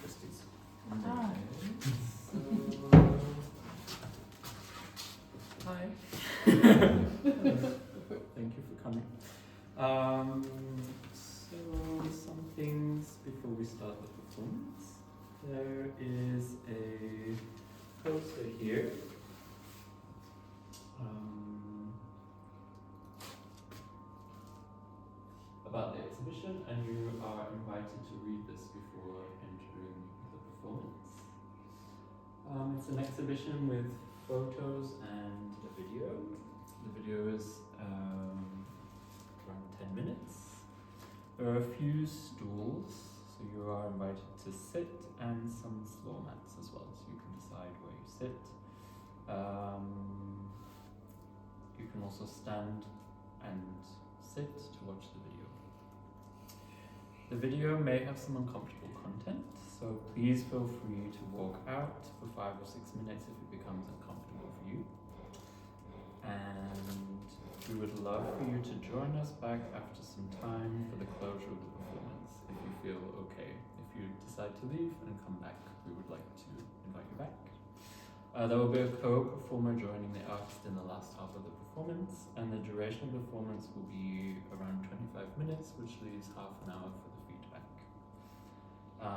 Christie's. Ah. So, hi. Thank you for coming. So some things before we start the performance. There is a poster here. About the exhibition, and you are invited to read this before entering the performance. It's an exhibition with photos and a video. The video is around 10 minutes. There are a few stools, so you are invited to sit, and some floor mats as well, so you can decide where you sit. You can also stand and sit to watch the video. The video may have some uncomfortable content, so please feel free to walk out for 5 or 6 minutes if it becomes uncomfortable for you. And we would love for you to join us back after some time for the closure of the performance, if you feel okay. If you decide to leave and come back, we would like to invite you back. There will be a co-performer joining the artist in the last half of the performance, and the duration of the performance will be around 25 minutes, which leaves half an hour for the feedback. And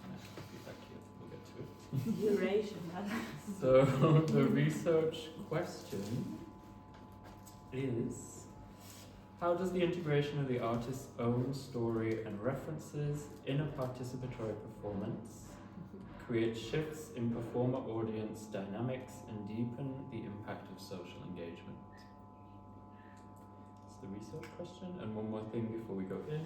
I have the feedback here, we'll get to it. Duration. So the research question is, how does the integration of the artist's own story and references in a participatory performance create shifts in performer-audience dynamics and deepen the impact of social engagement? It's the research question. And one more thing before we go in.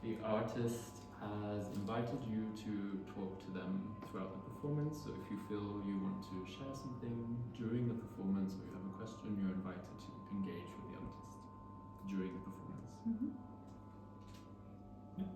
The artist has invited you to talk to them throughout the performance, so if you feel you want to share something during the performance or you have a question, you're invited to engage with the artist during the performance. Mm-hmm. Yeah.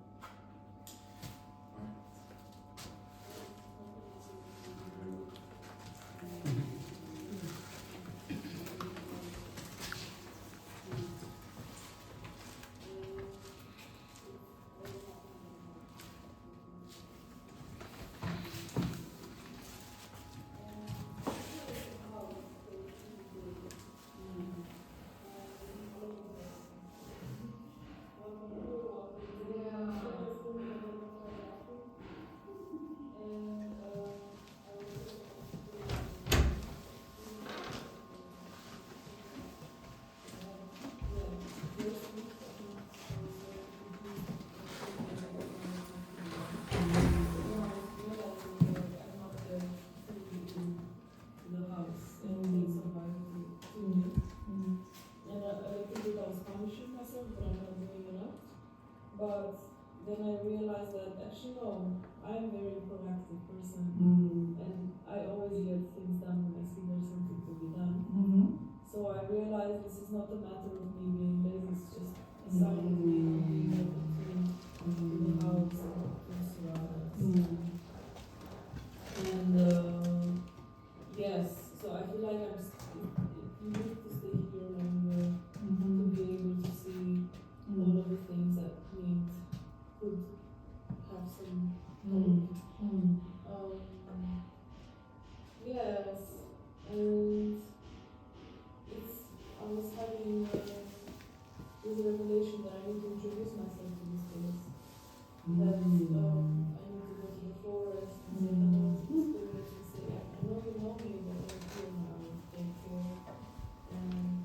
But then I realized that actually no, I'm a very proactive person, and I always get things done when I see there's something to be done. So I realized this is not a matter of me being lazy, it's just a sign of me not being able to the house and to surroundings. And yes, so I feel like you need to stay here longer to be able to see all of the things that could have some hope. Yes, and I was having this revelation that I need to introduce myself to this place. That I need to go to the forest and say hello to the spirits and say, I know you know me, but I'm here now, take care. And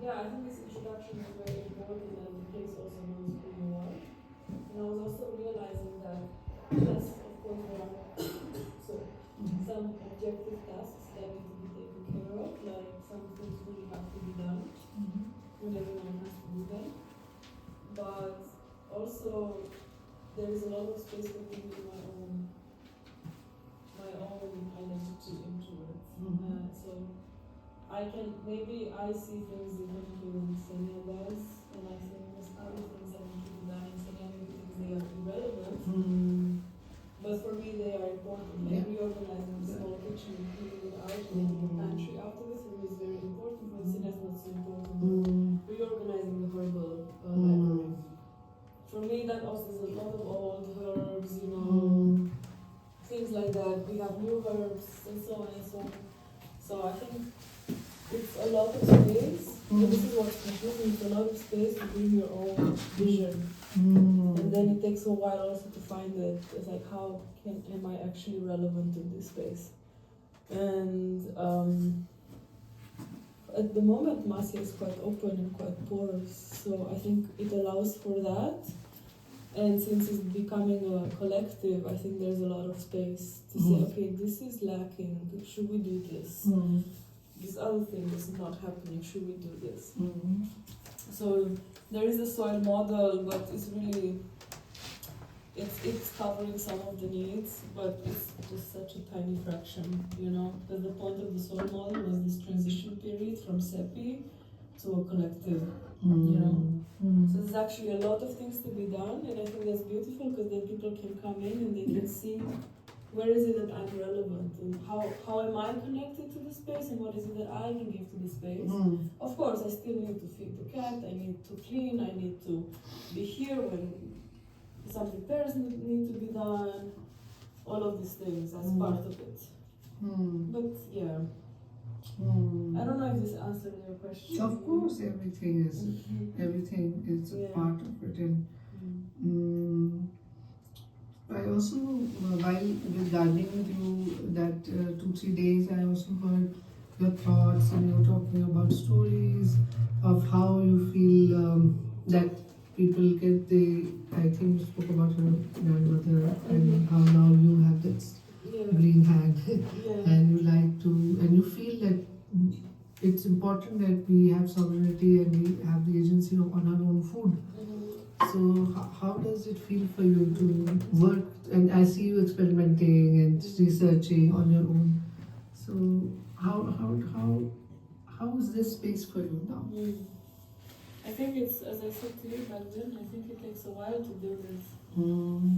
I think this introduction is very important, and the place also knows who you are. And I was also realizing that, yes, of course, there are some objective tasks that need to be taken care of, like some things really have to be done, and everyone has to do them. But also, there is a lot of space for bringing my own identity into it. So maybe I see things differently than Senia does, and I think there's other things that need to be done in Senia, maybe things they are irrelevant, but for me they are important. Like reorganizing the small kitchen and cleaning it out, making a pantry afterwards, for me is very important. For Senia it's not so important, but reorganizing the herbal library. For me that also is a lot of old herbs, this is what's confusing. It's a lot of space to bring your own vision. And then it takes a while also to find it. It's like, am I actually relevant in this space? And at the moment, Masya is quite open and quite porous, so I think it allows for that. And since it's becoming a collective, I think there's a lot of space to say, okay, this is lacking, should we do this? This other thing is not happening, should we do this? So there is a soil model, but it's really, it's covering some of the needs, but it's just such a tiny fraction, because the point of the soil model was this transition period from SEPI to a collective, So there's actually a lot of things to be done, and I think that's beautiful because then people can come in and they can see where is it that I'm relevant and how am I connected to the space and what is it that I can give to the space. Of course, I still need to feed the cat, I need to clean, I need to be here when some repairs need to be done, all of these things as part of it. But yeah, I don't know if this answered your question. Of course, everything is a part of it. And I also, while with gardening with you that 2-3 days, I also heard your thoughts, and you were talking about stories of how you feel that people get I think you spoke about your grandmother and how now you have this green hand and you like to, and you feel that it's important that we have sovereignty and we have the agency on our own food. So how does it feel for you to work? And I see you experimenting and researching on your own. So how is this space for you now? I think it's, as I said to you back then, I think it takes a while to do this.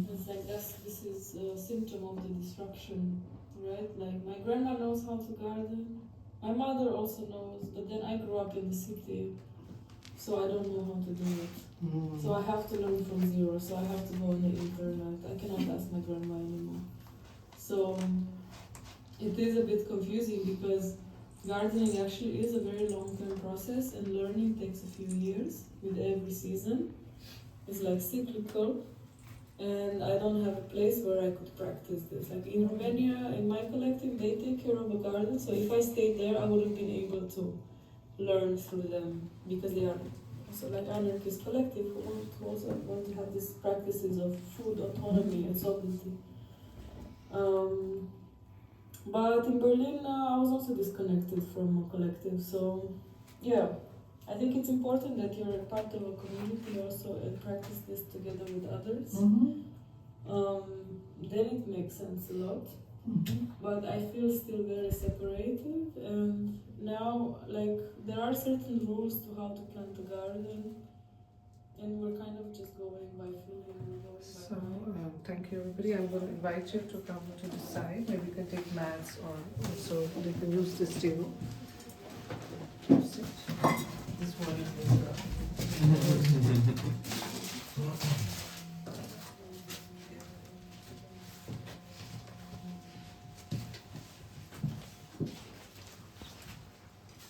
It's like this is a symptom of the destruction, right? Like my grandma knows how to garden, my mother also knows, but then I grew up in the city, so I don't know how to do it. So I have to learn from zero, so I have to go on the internet. I cannot ask my grandma anymore. So it is a bit confusing because gardening actually is a very long-term process and learning takes a few years with every season. It's like cyclical, and I don't have a place where I could practice this. Like in Romania, in my collective, they take care of a garden, so if I stayed there, I would have been able to learn through them because they are also like anarchist collective who also want to have these practices of food autonomy and sovereignty. But in Berlin, I was also disconnected from a collective. So, yeah, I think it's important that you're a part of a community also and practice this together with others. Then it makes sense a lot. But I feel still very separated. And now, like, there are certain rules to how to plant a garden. And we're kind of just going by feeling and going by So, thank you everybody. I'm going to invite you to come to the side. Maybe you can take mats or so they can use this table. Sit. This one is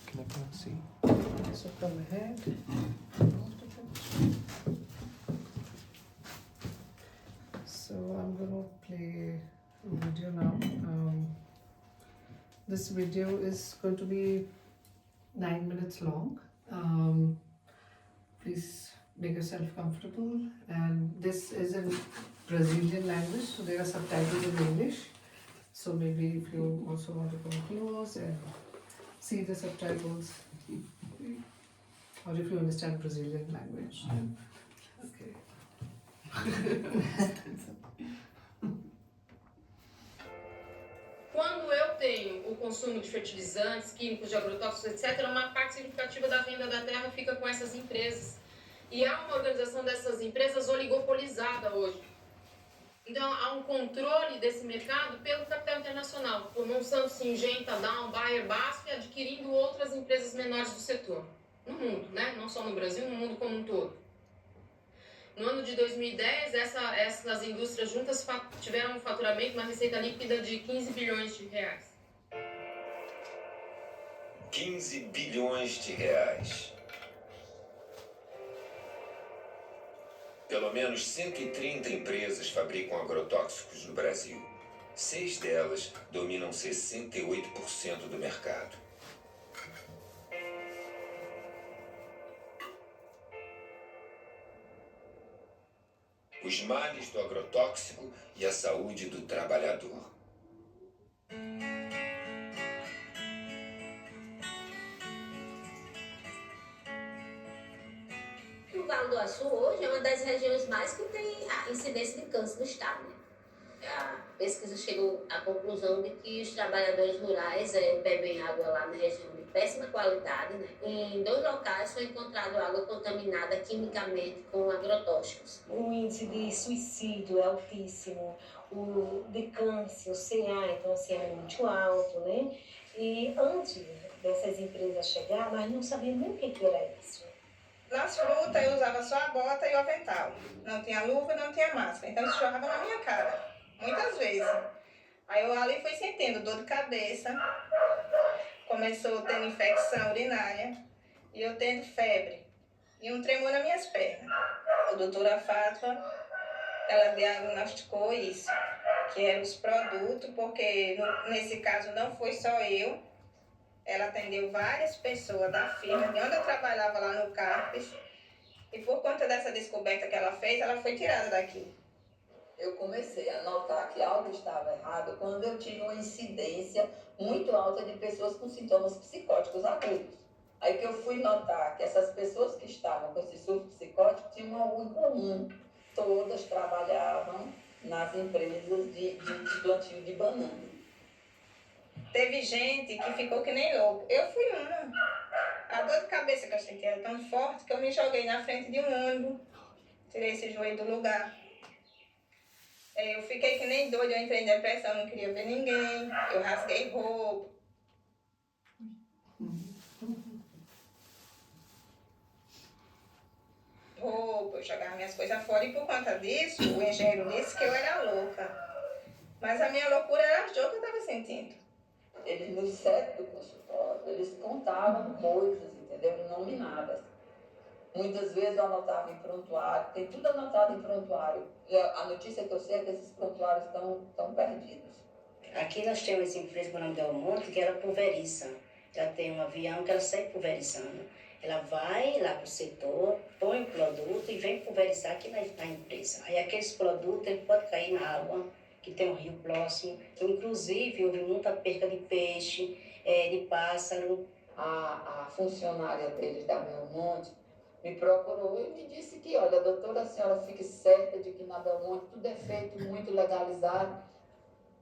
Can everyone see? So come ahead. So I'm going to play a video now. This video is going to be 9 minutes long. Please make yourself comfortable. And this is in Brazilian language, so there are subtitles in English. So maybe if you also want to come close and see the subtitles, or if you understand Brazilian language. Okay. Quando eu tenho o consumo de fertilizantes, químicos, de agrotóxicos, etc., uma parte significativa da renda da terra fica com essas empresas. E há uma organização dessas empresas oligopolizada hoje. Então, há um controle desse mercado pelo capital internacional, por Monsanto, Syngenta, Dow, Bayer, BASF, adquirindo outras empresas menores do setor. No mundo, né? Não só no Brasil, no mundo como um todo. No ano de 2010, essas indústrias juntas tiveram um faturamento, uma receita líquida de 15 bilhões de reais. 15 bilhões de reais. Pelo menos 130 empresas fabricam agrotóxicos no Brasil. 6 delas dominam 68% do mercado. Os males do agrotóxico e a saúde do trabalhador. O Vale do Açu hoje é uma das regiões mais que tem a incidência de câncer no estado, né? A pesquisa chegou à conclusão de que os trabalhadores rurais bebem água lá na região de péssima qualidade, né? Em 2 locais foi encontrado água contaminada quimicamente com agrotóxicos. O índice de suicídio é altíssimo, o de câncer, o CA, então assim, é muito alto, né? E antes dessas empresas chegar, nós não sabíamos nem o que era isso. Nas frutas eu usava só a bota e o avental. Não tinha luva, não tinha máscara. Então isso jorrava na minha cara, muitas vezes. Aí eu ali fui sentindo dor de cabeça, começou tendo infecção urinária e eu tendo febre e um tremor nas minhas pernas. A doutora Fátima, ela diagnosticou isso, que eram os produtos, porque nesse caso não foi só eu. Ela atendeu várias pessoas da firma, de onde eu trabalhava lá no CAPES, e por conta dessa descoberta que ela fez, ela foi tirada daqui. Eu comecei a notar que algo estava errado quando eu tive uma incidência muito alta de pessoas com sintomas psicóticos agudos. Aí que eu fui notar que essas pessoas que estavam com esse surto psicótico tinham algo em comum. Todas trabalhavam nas empresas de plantio de banana. Teve gente que ficou que nem louco. Eu fui uma. A dor de cabeça que eu senti era tão forte que eu me joguei na frente de um ônibus. Tirei esse joelho do lugar. Eu fiquei que nem doida, eu entrei em depressão, não queria ver ninguém. Eu rasguei roupa. Eu jogava minhas coisas fora e por conta disso, o engenheiro disse que eu era louca. Mas a minha loucura era a dor que eu estava sentindo. Eles, no set do consultório, eles contavam coisas, entendeu? Inominadas. Muitas vezes eu anotava em prontuário, tem tudo anotado em prontuário. E a notícia que eu sei é que esses prontuários estão perdidos. Aqui nós temos essa empresa com o nome Del Monte, que ela pulveriza. Ela tem um avião que ela sai pulverizando. Ela vai lá para o setor, põe o produto e vem pulverizar aqui na empresa. Aí aqueles produtos ele pode cair na água, que tem um rio próximo. Inclusive, houve muita perca de peixe, de pássaro. A funcionária deles da Belmonte me procurou e me disse que, olha, doutora, a senhora fique certa de que na Belmonte tudo é feito muito legalizado.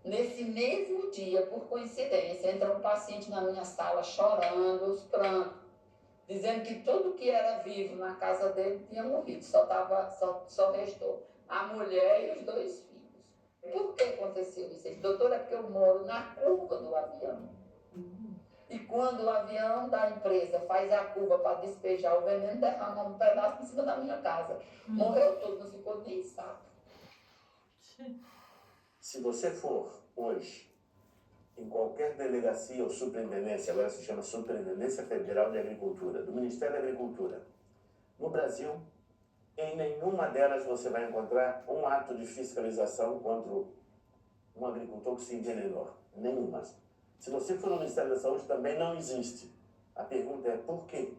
Nesse mesmo dia, por coincidência, entra um paciente na minha sala chorando, os prantos, dizendo que tudo que era vivo na casa dele tinha morrido, só restou a mulher e os 2 filhos. Por que aconteceu isso? Doutora, é porque eu moro na curva do avião. E quando o avião da empresa faz a curva para despejar o veneno, derrama um pedaço em cima da minha casa. Morreu tudo, não ficou nem saco. Se você for hoje em qualquer delegacia ou superintendência, agora se chama Superintendência Federal de Agricultura, do Ministério da Agricultura, no Brasil, em nenhuma delas você vai encontrar um ato de fiscalização contra um agricultor que se envenenou. Nenhuma. Se você for no Ministério da Saúde, também não existe. A pergunta é por quê?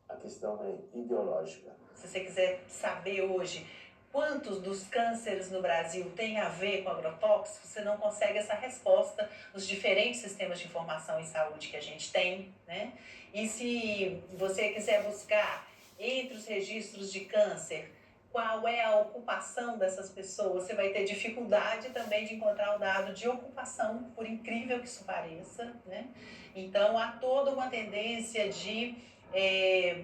A questão é ideológica. Se você quiser saber hoje quantos dos cânceres no Brasil têm a ver com agrotóxicos, você não consegue essa resposta nos diferentes sistemas de informação em saúde que a gente tem, né? E se você quiser buscar entre os registros de câncer qual é a ocupação dessas pessoas, você vai ter dificuldade também de encontrar o dado de ocupação, por incrível que isso pareça, né? Então, há toda uma tendência de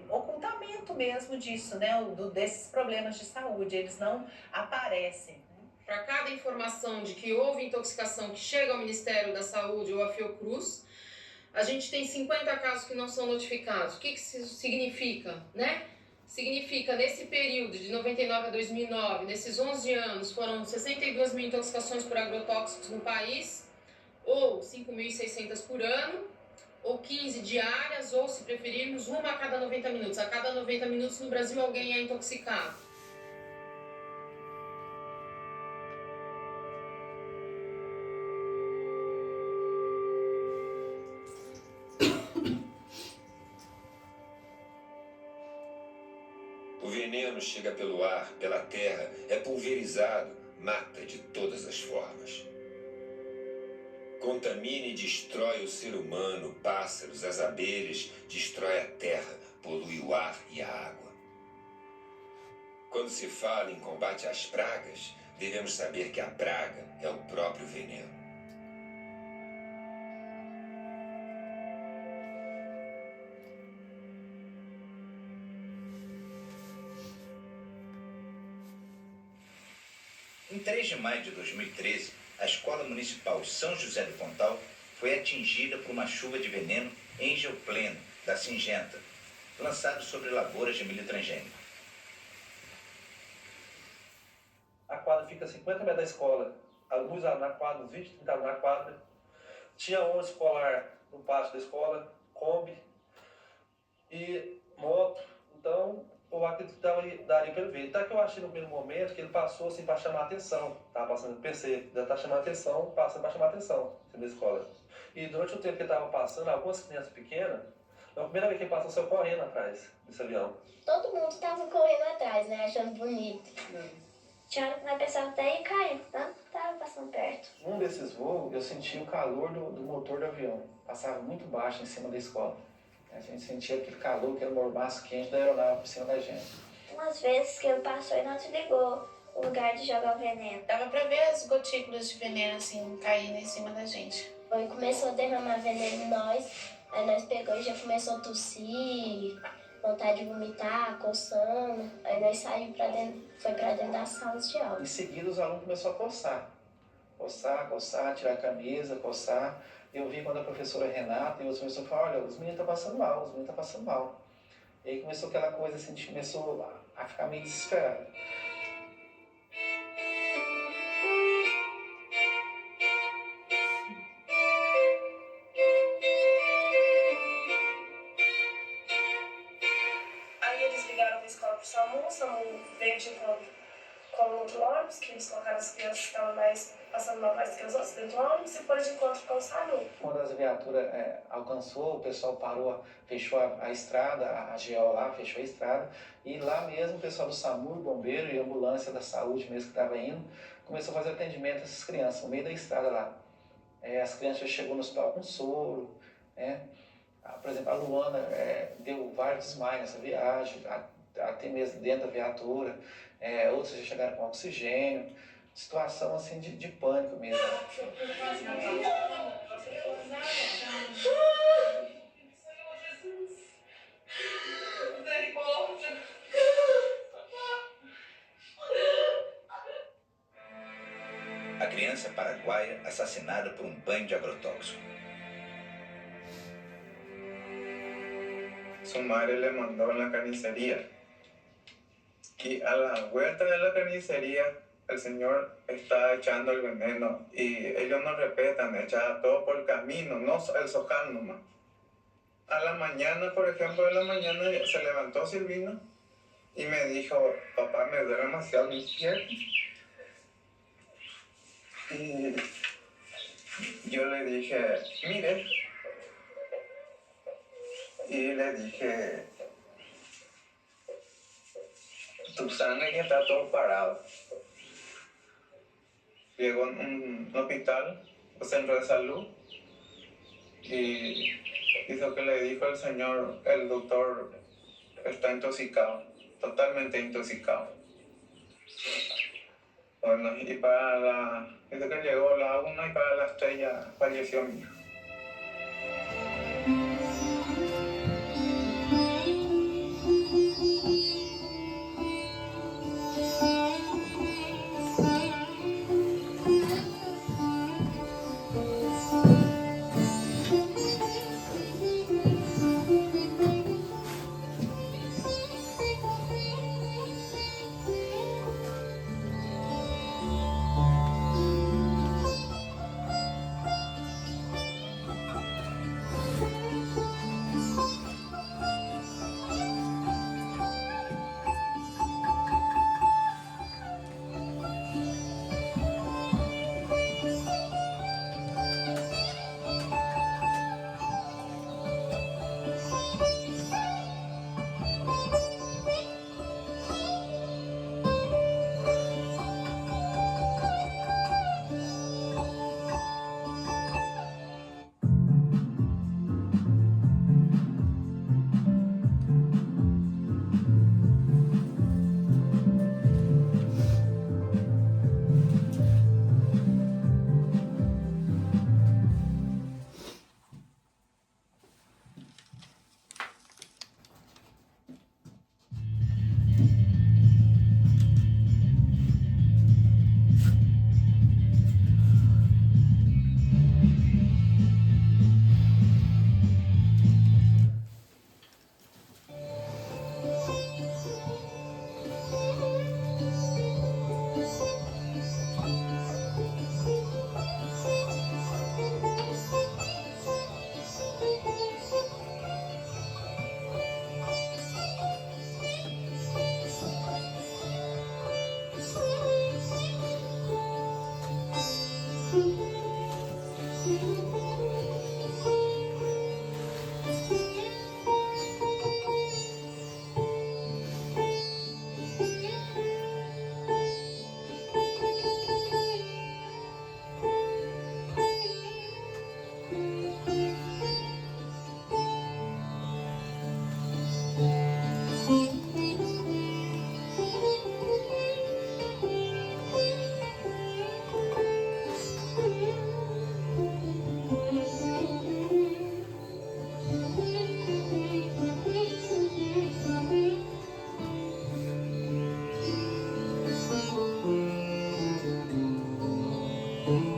ocultamento mesmo disso, né? Desses problemas de saúde, eles não aparecem. Para cada informação de que houve intoxicação que chega ao Ministério da Saúde ou à Fiocruz, a gente tem 50 casos que não são notificados. O que isso significa, né? Significa, nesse período de 99 a 2009, nesses 11 anos, foram 62 mil intoxicações por agrotóxicos no país, ou 5.600 por ano, ou 15 diárias, ou, se preferirmos, uma a cada 90 minutos. A cada 90 minutos no Brasil alguém é intoxicado. veneno chega pelo ar, pela terra, é pulverizado, mata de todas as formas. Contamina e destrói o ser humano, pássaros, as abelhas, destrói a terra, polui o ar e a água. Quando se fala em combate às pragas, devemos saber que a praga é o próprio veneno. Em 3 de maio de 2013, a Escola Municipal São José do Pontal foi atingida por uma chuva de veneno em geopleno da Singenta, lançado sobre lavouras de milho transgênico. A quadra fica a 50 metros da escola, alguns na quadra, uns 20, 30 na quadra. Tinha ônibus escolar no pátio da escola, Kombi e moto. Então, eu acredito que daria para ele ver. Até que eu achei no primeiro momento que ele passou assim para chamar a atenção. Estava passando, pensei, já está chamando a atenção, passando para chamar a atenção na escola. E durante o tempo que ele estava passando, algumas crianças pequenas, a primeira vez que ele passou, saiu correndo atrás desse avião. Todo mundo estava correndo atrás, né? Achando bonito. Tinha hora que nós pensávamos até ir cair, tanto estava passando perto. Um desses voos, eu senti o calor do motor do avião. Passava muito baixo em cima da escola. A gente sentia aquele calor, aquele mormaço quente da aeronave por cima da gente. Umas vezes que ele passou e não desligou o lugar de jogar o veneno. Dava pra ver as gotículas de veneno assim caindo em cima da gente. Aí começou a derramar veneno em nós, aí nós pegou e já começou a tossir, vontade de vomitar, coçando. Aí nós saímos foi pra dentro das salas de aula. Em seguida os alunos começaram a coçar. Coçar, tirar a camisa, coçar. Eu vi quando a professora Renata e outros professores falaram, olha, os meninos estão passando mal, E aí começou aquela coisa assim, a gente começou a ficar meio desesperado. Aí eles ligaram para a escola pro SAMU veio de encontro com outro ônibus, que eles colocaram as crianças que estavam passando mal mais que os outros dentro do ônibus e foram de encontro com o SAMU. Quando as viaturas alcançou, o pessoal parou, fechou a estrada, a GO lá fechou a estrada, e lá mesmo o pessoal do SAMU, o bombeiro e a ambulância da saúde mesmo que estava indo, começou a fazer atendimento a essas crianças, no meio da estrada lá. As crianças já chegou no hospital com soro, por exemplo, a Luana deu vários desmaios nessa viagem, até mesmo dentro da viatura, outros já chegaram com oxigênio, situação assim de pânico mesmo. A criança paraguaia assassinada por um banho de agrotóxico. Su madre le mandó en la carnicería y a la vuelta de la carnicería el señor está echando el veneno y ellos no respetan, echan todo por el camino, no el soján nomás. A la mañana, por ejemplo, se levantó Silvino y me dijo, papá, me duele demasiado mi piel. Y yo le dije, mire, y le dije, tu sangre ya está todo parado. Llegó a un hospital, un centro de salud, y hizo que le dijo al señor, el doctor está intoxicado, totalmente intoxicado. Bueno, y dice que llegó la 1 y para las 3 ya falleció mi hijo. Bye.